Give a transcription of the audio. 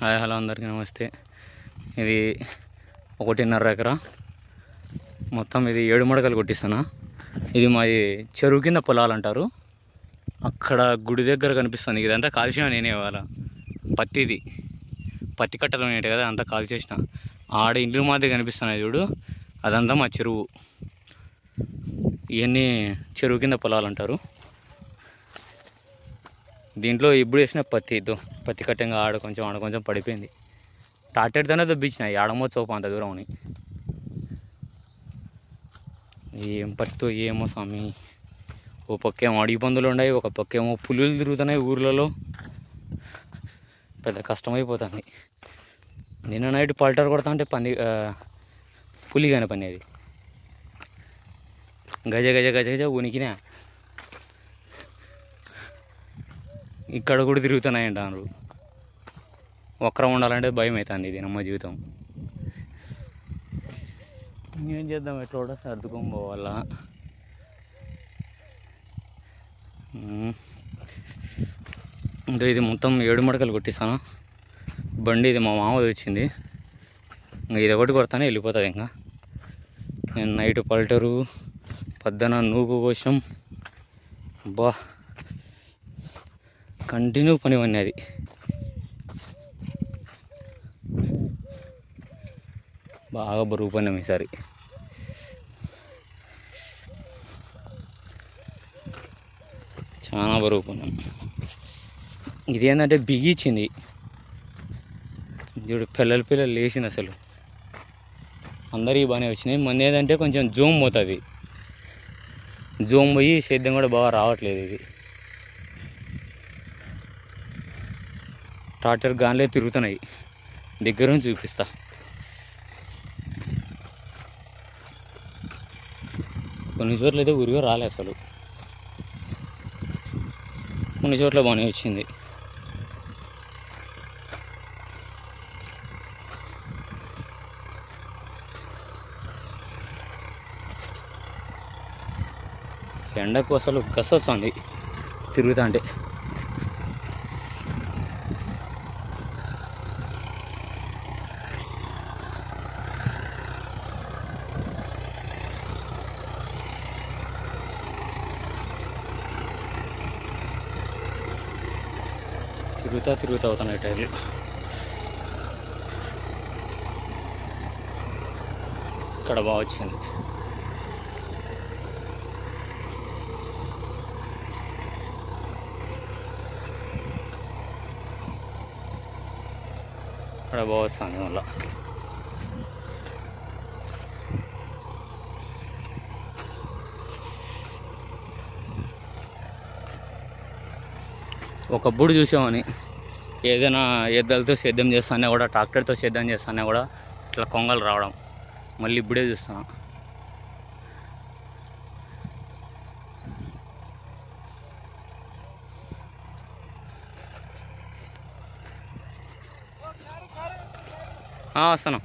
Hi hello అందరికీ నమస్తే. ఇది 1.5 ఎకరా మొత్తం. ఇది 7 మడకలు కొట్టిస్తాను. ఇది మాది చెరువు కింద పొలాలు అంటారు. అక్కడ గుడి దగ్గర కనిపిస్తుంది. ఇదంతా కాల్చిన నేనే ఇవాళ. పత్తి కట్టలు ఉన్నాయి కదా, అంతా కాల్ చేసిన. ఆడ ఇండ్లు మాదిరి కనిపిస్తున్నాయి చూడు, అదంతా మా చెరువు. ఇవన్నీ చెరువు కింద పొలాలు అంటారు. దీంట్లో ఇప్పుడు వేసిన పత్తి కట్టంగా ఆడ కొంచెం పడిపోయింది. టాటెడ్తోనే దొబ్బించిన ఆడమో చోప అంత దూరం అని. ఏం పత్తో ఏమో స్వామి. ఓ పక్కేమో అడవి పందులు ఉన్నాయి, ఒక పక్కేమో పులులు తిరుగుతున్నాయి ఊర్లలో. పెద్ద కష్టమైపోతుంది. నిన్న నైట్ పల్టర్ కొడతా అంటే పులి కానీ పని అది గజ గజ గజ గజ ఉనికినా. ఇక్కడ కూడా తిరుగుతున్నాయంట అన్నారు. ఒక్కరం ఉండాలంటే భయం అవుతుంది. ఇది నమ్మ జీవితం. ఏం చేద్దాం, ఎట్లా కూడా సర్దుకొని పోవాలా. ఇంకా ఇది మొత్తం 7 మడకలు కొట్టిస్తాను. బండి ఇది మా మామది వచ్చింది. ఇంకా ఇది ఒకటి కొడతానే వెళ్ళిపోతుంది. ఇంకా నేను నైట్ పల్టరు పొద్దున నూకు కోసం కంటిన్యూ పని అది. బాగా బరువు పని ఈసారి. చాలా బరువు పని. ఇది ఏంటంటే బిగించింది చూడు, పిల్లలు లేచింది అసలు. అందరికీ బాగానే వచ్చినాయి. మన ఏదంటే కొంచెం జూమ్ పోతుంది. జూమ్ పోయి సేద్యం కూడా బాగా రావట్లేదు. ఇది ట్రాక్టర్ గాన్లే తిరుగుతున్నాయి. దగ్గర నుంచి చూపిస్తా. కొన్ని చోట్ల అయితే ఉరిగా రాలే అసలు, కొన్ని చోట్ల బాగానే వచ్చింది. ఎండకు అసలు గసొస్తుంది తిరుగుతా అంటే. తిరుగుతా అవుతున్నాయి టైర్లు. ఇక్కడ బాగా వచ్చింది. ఇక్కడ బాగా వస్తుంది మళ్ళా. ఒకప్పుడు చూసామని ఏదైనా ఎద్దులతో సేద్యం చేస్తానే కూడా, ట్రాక్టర్తో సేద్యం చేస్తానే కూడా ఇట్లా కొంగలు రావడం. మళ్ళీ ఇప్పుడే చూస్తాను. వస్తాను.